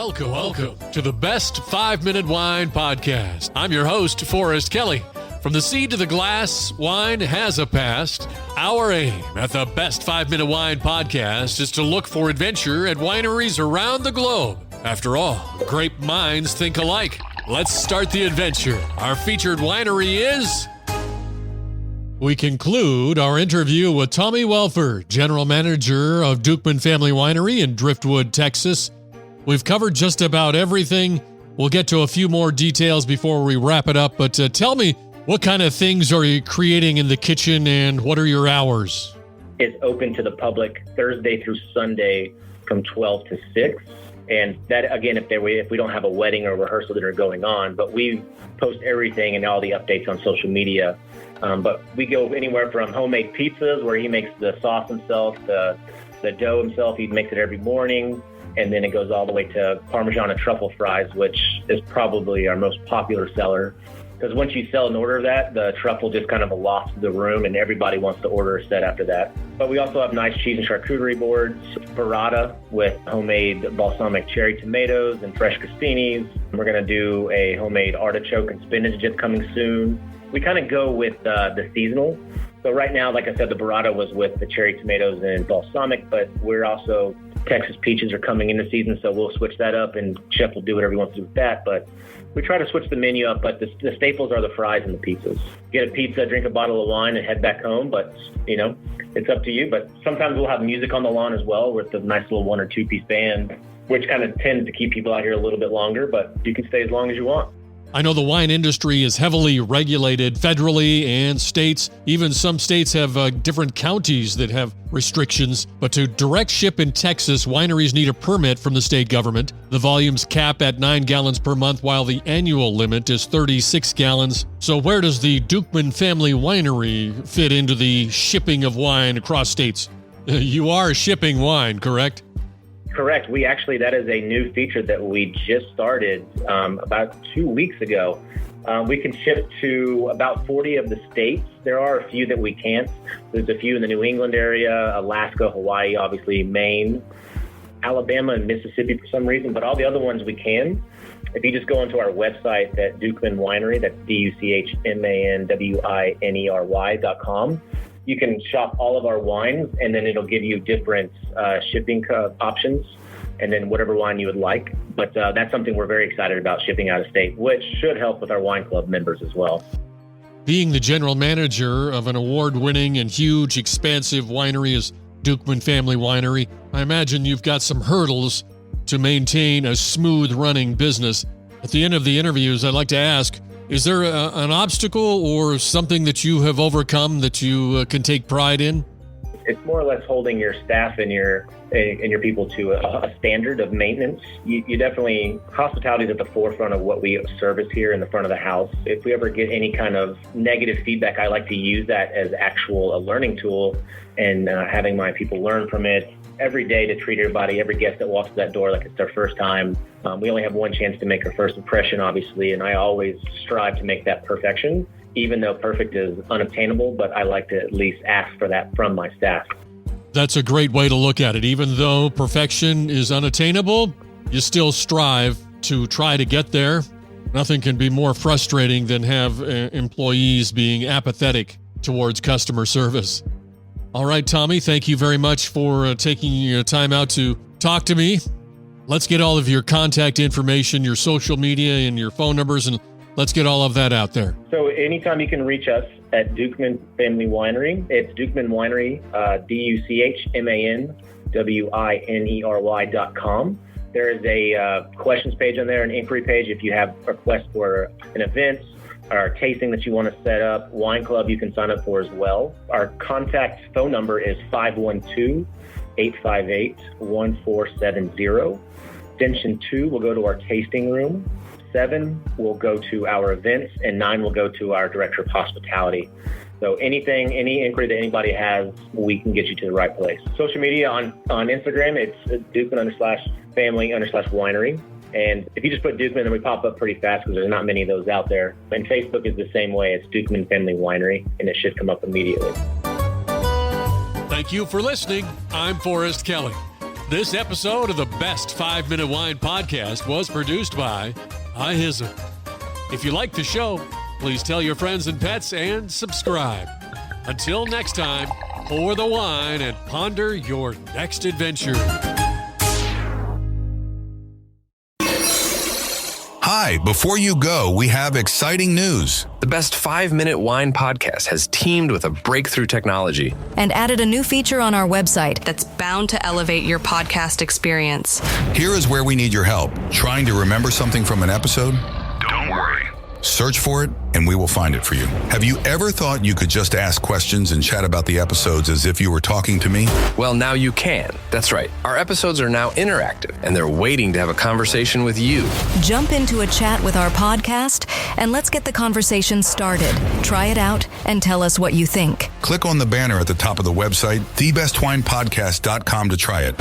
Welcome to the Best 5-Minute Wine Podcast. I'm your host, Forrest Kelly. From the seed to the glass, wine has a past. Our aim at the Best 5-Minute Wine Podcast is to look for adventure at wineries around the globe. After all, great minds think alike. Let's start the adventure. Our featured winery is... We conclude our interview with Tommy Welfer, General Manager of Duchman Family Winery in Driftwood, Texas. We've covered just about everything. We'll get to a few more details before we wrap it up, but tell me, what kind of things are you creating in the kitchen and what are your hours? It's open to the public Thursday through Sunday from 12 to 6. And that, again, if we don't have a wedding or rehearsal that are going on, but we post everything and all the updates on social media. But we go anywhere from homemade pizzas, where he makes the sauce himself, the dough himself. He makes it every morning. And then it goes all the way to Parmesan and truffle fries, which is probably our most popular seller. Because once you sell an order of that, the truffle just kind of lofts the room and everybody wants to order a set after that. But we also have nice cheese and charcuterie boards, burrata with homemade balsamic cherry tomatoes and fresh crostinis. We're going to do a homemade artichoke and spinach just coming soon. We kind of go with the seasonal. So right now, like I said, the burrata was with the cherry tomatoes and balsamic, but we're also, Texas peaches are coming into season, so we'll switch that up and chef will do whatever he wants to do with that. But we try to switch the menu up, but the staples are the fries and the pizzas. Get a pizza, drink a bottle of wine, and head back home. But, you know, it's up to you. But sometimes we'll have music on the lawn as well with a nice little 1 or 2 piece band, which kind of tends to keep people out here a little bit longer, but you can stay as long as you want. I know the wine industry is heavily regulated federally and states. Even some states have different counties that have restrictions. But to direct ship in Texas, wineries need a permit from the state government. The volumes cap at 9 gallons per month, while the annual limit is 36 gallons. So where does the Duchman Family Winery fit into the shipping of wine across states? You are shipping wine, correct? Correct. That is a new feature that we just started about 2 weeks ago. We can ship to about 40 of the states. There are a few that we can't. There's a few in the New England area, Alaska, Hawaii, obviously, Maine, Alabama, and Mississippi for some reason, but all the other ones we can. If you just go onto our website at Duchman Winery, that's DUCHMANWINERY.com, you can shop all of our wines, and then it'll give you different shipping options, and then whatever wine you would like. But that's something we're very excited about, shipping out of state, which should help with our wine club members as well. Being the general manager of an award-winning and huge, expansive winery as Duchman Family Winery, I imagine you've got some hurdles to maintain a smooth-running business. At the end of the interviews, I'd like to ask, is there an obstacle or something that you have overcome that you can take pride in? It's more or less holding your staff and your people to a standard of maintenance. You definitely, hospitality is at the forefront of what we service here in the front of the house. If we ever get any kind of negative feedback, I like to use that as a learning tool and having my people learn from it every day, to treat everybody, every guest that walks through that door like it's their first time. We only have one chance to make our first impression, obviously, and I always strive to make that perfection, even though perfect is unobtainable, but I like to at least ask for that from my staff. That's a great way to look at it. Even though perfection is unattainable, you still strive to try to get there. Nothing can be more frustrating than have employees being apathetic towards customer service. All right, Tommy, thank you very much for taking your time out to talk to me. Let's get all of your contact information, your social media, and your phone numbers, and let's get all of that out there. So anytime you can reach us at Duchman Family Winery. It's Duchman Winery, DUCHMANWINERY.com. There is a questions page on there, an inquiry page if you have requests for an event or tasting that you want to set up. Wine club you can sign up for as well. Our contact phone number is 512-858-1470. Extension 2 will go to our tasting room. 7 will go to our events, and 9 will go to our director of hospitality. So any inquiry that anybody has, we can get you to the right place. Social media on Instagram, it's Duchman_family_winery. And if you just put Duchman, then we pop up pretty fast because there's not many of those out there. And Facebook is the same way. It's Duchman Family Winery, and it should come up immediately. Thank you for listening. I'm Forrest Kelly. This episode of the Best 5 Minute Wine Podcast was produced by iHizzle. If you like the show, please tell your friends and pets and subscribe. Until next time, pour the wine and ponder your next adventure. Hi, before you go, we have exciting news. The Best 5 Minute Wine Podcast has teamed with a breakthrough technology and added a new feature on our website that's bound to elevate your podcast experience. Here is where we need your help. Trying to remember something from an episode? Don't worry. Search for it, and we will find it for you. Have you ever thought you could just ask questions and chat about the episodes as if you were talking to me? Well, now you can. That's right. Our episodes are now interactive, and they're waiting to have a conversation with you. Jump into a chat with our podcast, and let's get the conversation started. Try it out and tell us what you think. Click on the banner at the top of the website, thebestwinepodcast.com, to try it.